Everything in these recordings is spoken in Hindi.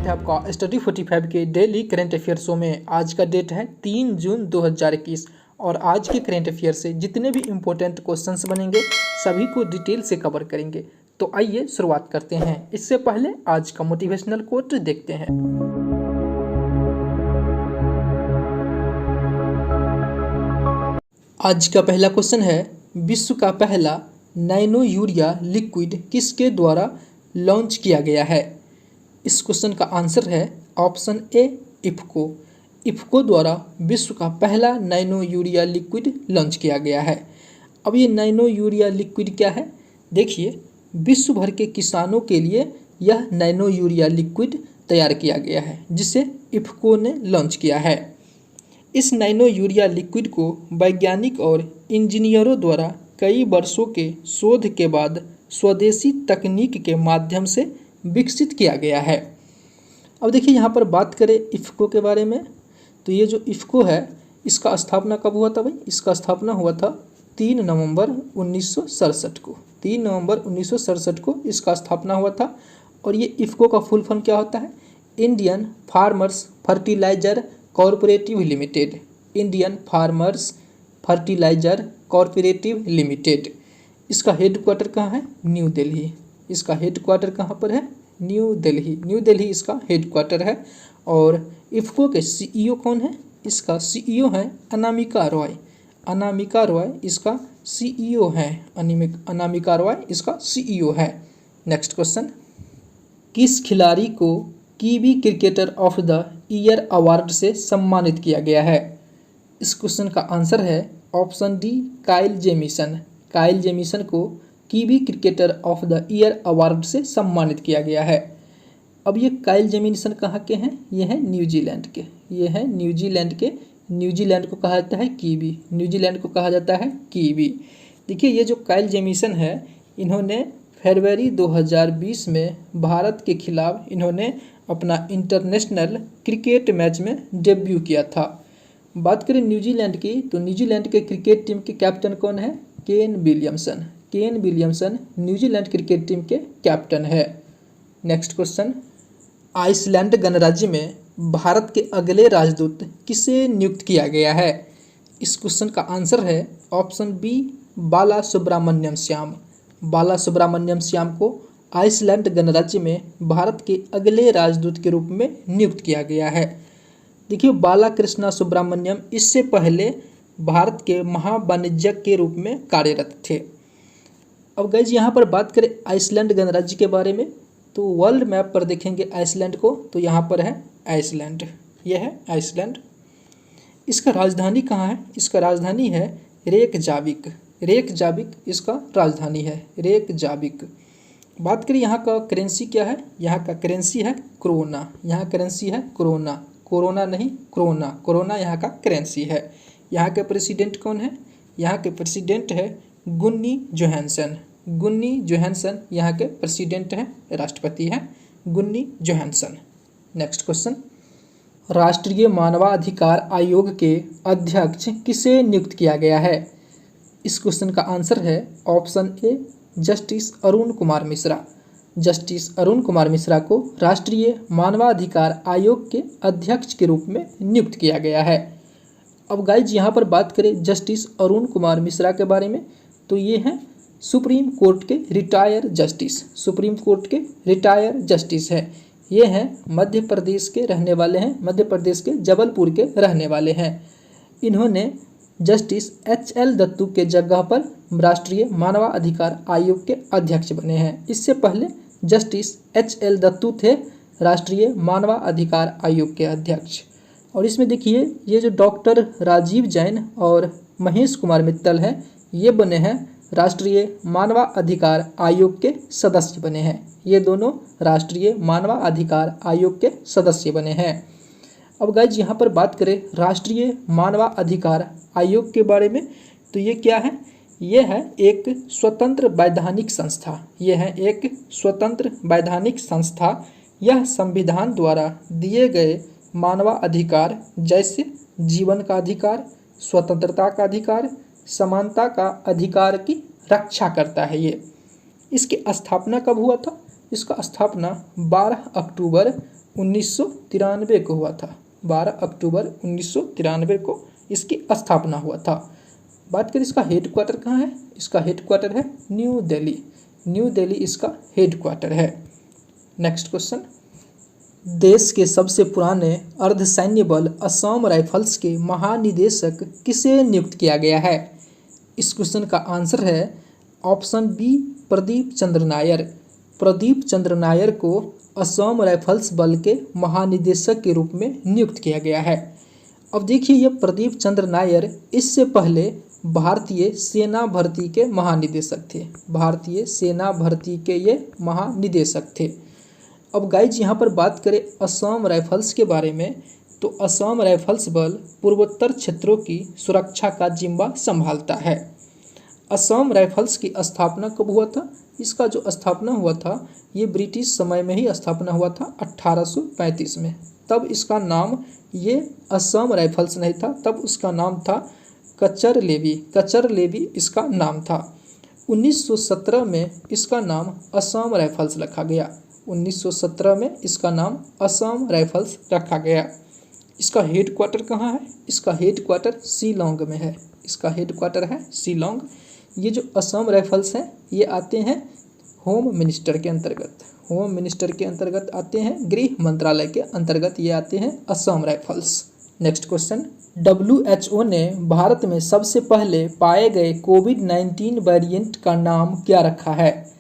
है आपका स्टडी 45 के डेली करेंट अफेयर शो में। आज का डेट है 3 जून 2021 और आज के करेंट अफेयर से जितने भी इम्पोर्टेंट क्वेश्चंस बनेंगे सभी को डिटेल से कवर करेंगे। तो आइए शुरुआत करते हैं। इससे पहले आज का मोटिवेशनल कोट देखते हैं। आज का पहला क्वेश्चन है, विश्व का पहला नैनो यूरिया लिक्विड किसके द्वारा लॉन्च किया गया है? इस क्वेश्चन का आंसर है ऑप्शन ए, इफ्को। इफ्को द्वारा विश्व का पहला नैनो यूरिया लिक्विड लॉन्च किया गया है। अब ये नैनो यूरिया लिक्विड क्या है? देखिए, विश्व भर के किसानों के लिए यह नैनो यूरिया लिक्विड तैयार किया गया है जिसे इफ्को ने लॉन्च किया है। इस नैनो यूरिया लिक्विड को वैज्ञानिक और इंजीनियरों द्वारा कई वर्षों के शोध के बाद स्वदेशी तकनीक के माध्यम से विकसित किया गया है। अब देखिए, यहाँ पर बात करें इफ्को के बारे में, तो ये जो इफ्को है इसका स्थापना कब हुआ था भाई? इसका स्थापना हुआ था 3 नवंबर 1967 को। 3 नवंबर 1967 को इसका स्थापना हुआ था। और ये इफ्को का फुल फॉर्म क्या होता है? Indian farmers fertilizer cooperative limited. Indian farmers fertilizer cooperative limited. इसका हेडक्वार्टर कहाँ है? न्यू दिल्ली। इसका हेडक्वार्टर कहाँ पर है? न्यू दिल्ली। न्यू दिल्ली इसका हेडक्वार्टर है। और इफ्को के सीईओ कौन है? इसका सीईओ है अनामिका रॉय। अनामिका रॉय इसका सीईओ है। अनामिका रॉय इसका सीईओ है। नेक्स्ट क्वेश्चन, किस खिलाड़ी को Kiwi cricketer of the year award से सम्मानित किया गया है? इस क्वेश्चन का आंसर है option D, Kyle Jamieson. Kyle Jamieson को Kiwi cricketer of the year award से सम्मानित किया गया है। अब ये काइल जेमिसन कहाँ के हैं? ये हैं न्यूजीलैंड के। ये हैं न्यूजीलैंड के। न्यूजीलैंड को कहा जाता है कीवी। न्यूजीलैंड को कहा जाता है कीवी। देखिए, ये जो काइल जेमिसन है इन्होंने फरवरी 2020 में भारत के खिलाफ इन्होंने अपना इंटरनेशनल क्रिकेट मैच में डेब्यू किया था। बात करें न्यूजीलैंड की, तो न्यूजीलैंड के क्रिकेट टीम के कैप्टन कौन है? Kane Williamson. Kane Williamson New Zealand cricket team के कैप्टन है। नेक्स्ट क्वेश्चन, आइसलैंड गणराज्य में भारत के अगले राजदूत किसे नियुक्त किया गया है? इस क्वेश्चन का आंसर है ऑप्शन बी, बाला सुब्रमण्यम श्याम। बाला सुब्रमण्यम श्याम को आइसलैंड गणराज्य में भारत के अगले राजदूत के रूप में नियुक्त किया गया है। देखिए, बाला कृष्णा सुब्रमण्यम इससे पहले भारत के महावाणिज्यक के रूप में कार्यरत थे। अब गाइज, यहाँ पर बात करें आइसलैंड गणराज्य के बारे में, तो वर्ल्ड मैप पर देखेंगे आइसलैंड को, तो यहाँ पर है आइसलैंड। यह है आइसलैंड। इसका राजधानी कहाँ है? इसका राजधानी है रेकजाविक। रेकजाविक इसका राजधानी है, रेकजाविक। बात करें यहाँ का करेंसी क्या है? यहाँ का करेंसी है क्रोना। यहाँ करेंसी है क्रोना। कोरोना नहीं, क्रोना। कोरोना यहाँ का करेंसी है। यहाँ के प्रेसिडेंट कौन है? यहाँ के प्रेसिडेंट है गुन्नी जोहानसन। गुन्नी जोहानसन यहाँ के प्रेसिडेंट हैं, राष्ट्रपति हैं गुन्नी जोहानसन। नेक्स्ट क्वेश्चन, राष्ट्रीय मानवाधिकार आयोग के अध्यक्ष किसे नियुक्त किया गया है? इस क्वेश्चन का आंसर है option A, justice Arun Kumar Mishra. Justice Arun Kumar Mishra को राष्ट्रीय मानवाधिकार आयोग के अध्यक्ष के रूप में नियुक्त किया गया है। अब गाइज, यहाँ पर बात करें जस्टिस अरुण कुमार मिश्रा के बारे में, तो ये हैं सुप्रीम कोर्ट के रिटायर जस्टिस। सुप्रीम कोर्ट के रिटायर जस्टिस है। ये हैं मध्य प्रदेश के रहने वाले हैं, मध्य प्रदेश के जबलपुर के रहने वाले हैं। इन्होंने जस्टिस HL दत्तू के जगह पर राष्ट्रीय मानवाधिकार आयोग के अध्यक्ष बने हैं। इससे पहले जस्टिस HL दत्तू थे राष्ट्रीय मानवाधिकार आयोग के अध्यक्ष। और इसमें देखिए, ये जो डॉक्टर राजीव जैन और महेश कुमार मित्तल हैं, ये बने हैं राष्ट्रीय मानवाधिकार आयोग के सदस्य बने हैं। ये दोनों राष्ट्रीय मानवाधिकार आयोग के सदस्य बने हैं। अब गाइज, यहाँ पर बात करें राष्ट्रीय मानवाधिकार आयोग के बारे में, तो ये क्या है? ये है एक स्वतंत्र वैधानिक संस्था। ये है एक स्वतंत्र वैधानिक संस्था। यह संविधान द्वारा दिए गए मानवाधिकार जैसे जीवन का अधिकार, स्वतंत्रता का अधिकार, समानता का अधिकार की रक्षा करता है। ये इसकी स्थापना कब हुआ था? इसका स्थापना 12 अक्टूबर 1993 को हुआ था। 12 अक्टूबर 1993 को इसकी स्थापना हुआ था। बात करें इसका हेड क्वार्टर कहाँ है, इसका हेड क्वार्टर है न्यू दिल्ली। न्यू दिल्ली इसका हेड क्वार्टर है। नेक्स्ट क्वेश्चन, देश के सबसे पुराने अर्धसैन्य बल असम राइफल्स के महानिदेशक किसे नियुक्त किया गया है? इस क्वेश्चन का आंसर है ऑप्शन बी, प्रदीप चंद्र नायर। प्रदीप चंद्र नायर को असम राइफल्स बल के महानिदेशक के रूप में नियुक्त किया गया है। अब देखिए, ये प्रदीप चंद्र नायर इससे पहले भारतीय सेना भर्ती के महानिदेशक थे। भारतीय सेना भर्ती के ये महानिदेशक थे। अब गाइज यहाँ पर बात करें असम राइफल्स के बारे में, तो असम राइफल्स बल पूर्वोत्तर क्षेत्रों की सुरक्षा का जिम्मा संभालता है। असम राइफल्स की स्थापना कब हुआ था? इसका जो स्थापना हुआ था ये ब्रिटिश समय में ही स्थापना हुआ था 1835 में। तब इसका नाम ये असम राइफल्स नहीं था, तब उसका नाम था कचर लेवी। कचर लेवी इसका नाम था। 1917 में इसका नाम असम राइफल्स रखा गया। 1917 में इसका नाम असम राइफल्स रखा गया। इसका हेड क्वार्टर कहाँ है? इसका हेड क्वार्टर शिलांग में है। इसका हेड क्वार्टर है शिलांग। ये जो असम राइफल्स हैं ये आते हैं होम मिनिस्टर के अंतर्गत। होम मिनिस्टर के अंतर्गत आते हैं, गृह मंत्रालय के अंतर्गत ये आते हैं Assam rifles. Next question, WHO ने भारत में सबसे पहले पाए गए कोविड-19 वेरिएंट का नाम क्या रखा है?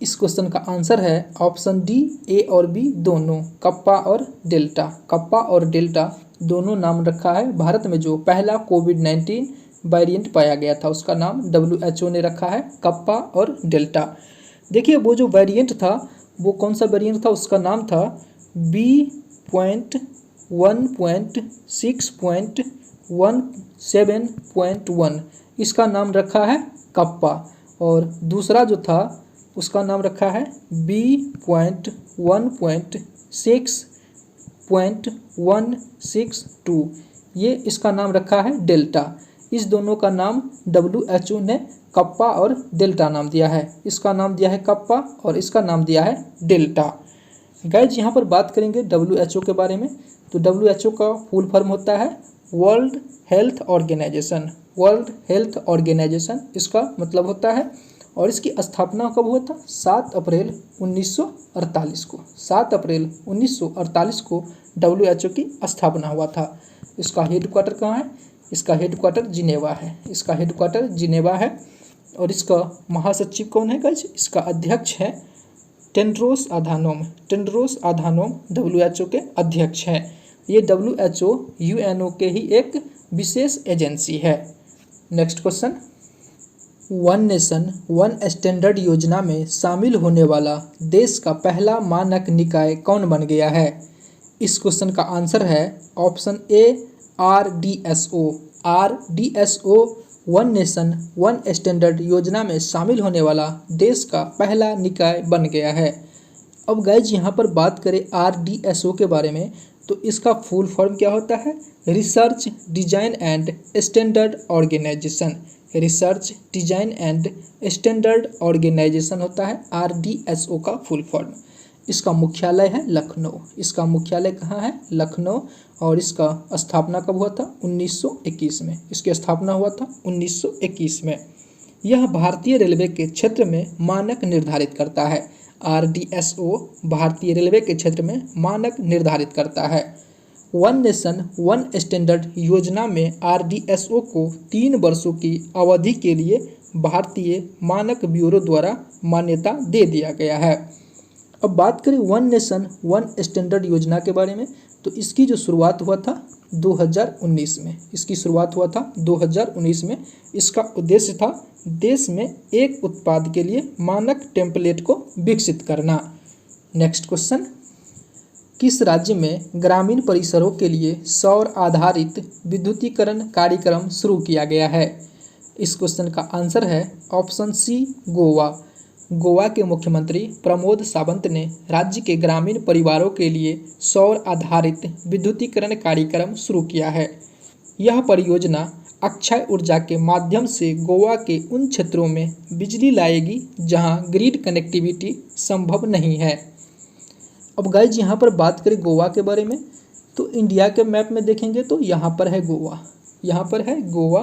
इस क्वेश्चन का आंसर है ऑप्शन डी, ए और बी दोनों, कप्पा और डेल्टा। कप्पा और डेल्टा दोनों नाम रखा है। भारत में जो पहला कोविड-19 वेरिएंट पाया गया था उसका नाम WHO ने रखा है कप्पा और डेल्टा। देखिए, वो जो वेरिएंट था वो कौन सा वेरिएंट था? उसका नाम था B.1.6.17.1। इसका नाम रखा है कप्पा। और दूसरा जो था उसका नाम रखा है B.1.6.162। ये इसका नाम रखा है डेल्टा। इस दोनों का नाम WHO ने कप्पा और डेल्टा नाम दिया है। इसका नाम दिया है कप्पा और इसका नाम दिया है डेल्टा। गाइज यहाँ पर बात करेंगे WHO के बारे में, तो WHO का फुल फॉर्म होता है World Health Organization. World Health Organization इसका मतलब होता है। और इसकी स्थापना कब हुआ था? 7 अप्रैल 1948 को। 7 अप्रैल 1948 को WHO की स्थापना हुआ था। इसका हेड क्वार्टर कहाँ है? इसका हेड क्वार्टर जिनेवा है। इसका हेड क्वार्टर जिनेवा है। और इसका महासचिव कौन है गाइज? इसका अध्यक्ष है Tedros Adhanom. Tedros Adhanom WHO के अध्यक्ष हैं। ये WHO UNO के ही एक विशेष एजेंसी है। Next question, one nation one standard योजना में शामिल होने वाला देश का पहला मानक निकाय कौन बन गया है? इस क्वेश्चन का आंसर है option A, RDSO। RDSO one nation one standard योजना में शामिल होने वाला देश का पहला निकाय बन गया है। अब गाइज यहाँ पर बात करें RDSO के बारे में, तो इसका फुल फॉर्म क्या होता है? Research Design and Standard Organization. Research Design and Standard Organization होता है RDSO का फुल फॉर्म। इसका मुख्यालय है लखनऊ। इसका मुख्यालय कहाँ है? लखनऊ। और इसका स्थापना कब हुआ था? 1921 में। इसकी स्थापना हुआ था 1921 में। यह भारतीय रेलवे के क्षेत्र में मानक निर्धारित करता है। RDSO भारतीय रेलवे के क्षेत्र में मानक निर्धारित करता है। वन नेशन वन स्टैंडर्ड योजना में RDSO को 3 वर्षों की अवधि के लिए भारतीय मानक ब्यूरो द्वारा मान्यता दे दिया गया है। अब बात करें वन नेशन वन स्टैंडर्ड योजना के बारे में, तो इसकी जो शुरुआत हुआ था 2019 में। इसकी शुरुआत हुआ था 2019 में। इसका उद्देश्य था देश में एक उत्पाद के लिए मानक टेम्पलेट को विकसित करना। नेक्स्ट क्वेश्चन, किस राज्य में ग्रामीण परिसरों के लिए सौर आधारित विद्युतीकरण कार्यक्रम शुरू किया गया है? इस क्वेश्चन का आंसर है ऑप्शन सी, गोवा। गोवा के मुख्यमंत्री प्रमोद सावंत ने राज्य के ग्रामीण परिवारों के लिए सौर आधारित विद्युतीकरण कार्यक्रम शुरू किया है। यह परियोजना अक्षय ऊर्जा के माध्यम से गोवा के उन क्षेत्रों में बिजली लाएगी जहां ग्रिड कनेक्टिविटी संभव नहीं है। अब गाइज यहाँ पर बात करें गोवा के बारे में, तो इंडिया के मैप में देखेंगे तो यहाँ पर है गोवा, यहाँ पर है गोवा।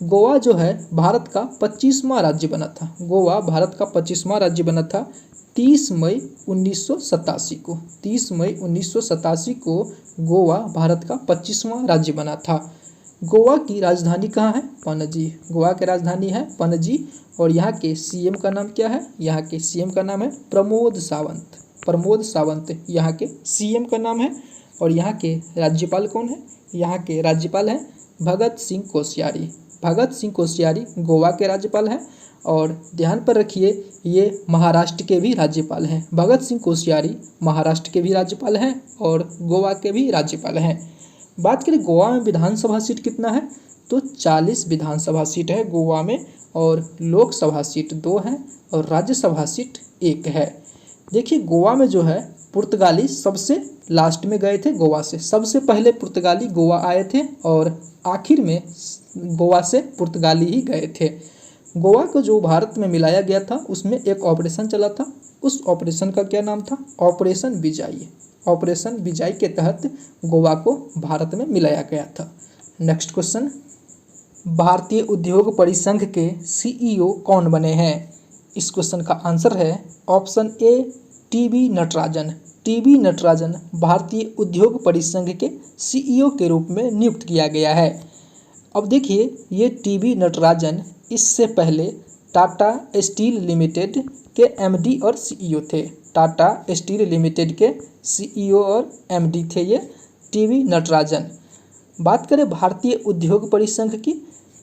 गोवा जो है भारत का 25वां राज्य बना था। गोवा भारत का 25वां राज्य बना था 30 मई 1987 को। 30 मई 1987 को गोवा भारत का 25वां राज्य बना था। गोवा की राजधानी कहाँ है? पणजी। गोवा की राजधानी है पणजी। और यहाँ के सीएम का नाम क्या है? यहाँ के सीएम का नाम है प्रमोद सावंत। प्रमोद सावंत यहाँ के सीएम का नाम है। और यहाँ के राज्यपाल कौन है? यहाँ के राज्यपाल हैं भगत सिंह कोश्यारी। भगत सिंह कोश्यारी गोवा के राज्यपाल हैं। और ध्यान पर रखिए, ये महाराष्ट्र के भी राज्यपाल हैं। भगत सिंह कोश्यारी महाराष्ट्र के भी राज्यपाल हैं और गोवा के भी राज्यपाल हैं। बात करें गोवा में विधानसभा सीट कितना है, तो 40 विधानसभा सीट है गोवा में। और लोकसभा सीट 2 है और राज्यसभा सीट 1 है। देखिए गोवा में जो है पुर्तगाली सबसे लास्ट में गए थे गोवा से। सबसे पहले पुर्तगाली गोवा आए थे और आखिर में गोवा से पुर्तगाली ही गए थे। गोवा को जो भारत में मिलाया गया था उसमें एक ऑपरेशन चला था। उस ऑपरेशन का क्या नाम था? ऑपरेशन विजय। ऑपरेशन विजय के तहत गोवा को भारत में मिलाया गया था। नेक्स्ट क्वेश्चन, भारतीय उद्योग परिसंघ के सीईओ कौन बने हैं? इस क्वेश्चन का आंसर है option A TB Natarajan. TB Natarajan भारतीय उद्योग परिसंघ के सीईओ के रूप में नियुक्त किया गया है। अब देखिए ये टीबी नटराजन इससे पहले टाटा स्टील लिमिटेड के एमडी और सीईओ थे। टाटा स्टील लिमिटेड के सीईओ और एमडी थे ये टीबी नटराजन। बात करें भारतीय उद्योग परिसंघ की,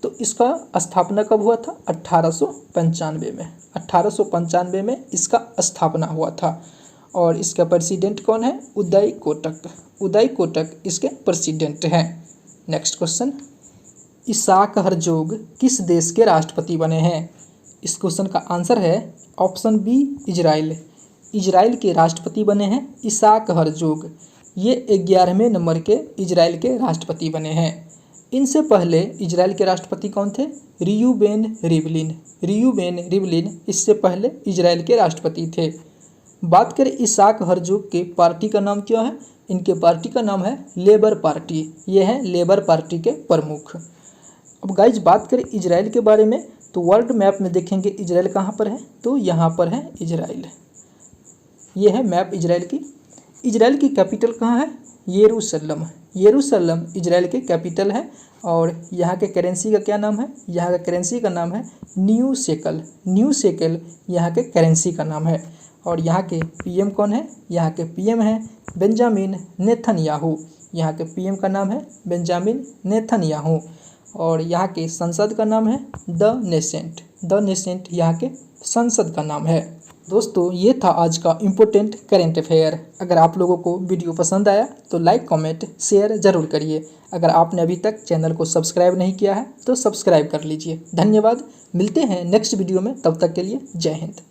तो इसका स्थापना कब हुआ था? 1895 में। 1895 में इसका स्थापना हुआ था। और इसका प्रेसिडेंट कौन है? उदय कोटक। उदय कोटक इसके प्रेसिडेंट हैं। नेक्स्ट क्वेश्चन, इसाक हरजोग किस देश के राष्ट्रपति बने हैं? इस क्वेश्चन का आंसर है ऑप्शन बी इजराइल। इजराइल के राष्ट्रपति बने हैं इसाक हरजोग। ये 11वें नंबर के इजराइल के राष्ट्रपति बने हैं। इनसे पहले इजराइल के राष्ट्रपति कौन थे? रियूबेन रिवलिन। रियूबेन रिवलिन इससे पहले इजराइल के राष्ट्रपति थे। बात करें इसाक हरजोग के पार्टी का नाम क्या है? इनके पार्टी का नाम है लेबर पार्टी। ये है लेबर पार्टी के प्रमुख। अब गाइज बात करें इजराइल के बारे में, तो वर्ल्ड मैप में देखेंगे इजराइल कहाँ पर है, तो यहाँ पर है इजराइल। ये है मैप इजराइल की। इजराइल की कैपिटल कहाँ है? यरूशलेम। यरूशलेम इजराइल के कैपिटल है। और यहाँ के करेंसी का क्या नाम है? यहाँ का करेंसी का नाम है न्यू शेकल। न्यू शेकल यहाँ के करेंसी का नाम है। और यहाँ के पीएम कौन है? यहाँ के पीएम है बेंजामिन नेतन्याहू। यहाँ के पीएम का नाम है बेंजामिन नेतन्याहू। और यहाँ के संसद का नाम है द नेसेंट। द नेसेंट यहाँ के संसद का नाम है। दोस्तों ये था आज का इम्पोर्टेंट करेंट अफेयर। अगर आप लोगों को वीडियो पसंद आया तो लाइक कमेंट शेयर ज़रूर करिए। अगर आपने अभी तक चैनल को सब्सक्राइब नहीं किया है तो सब्सक्राइब कर लीजिए। धन्यवाद। मिलते हैं नेक्स्ट वीडियो में, तब तक के लिए जय हिंद।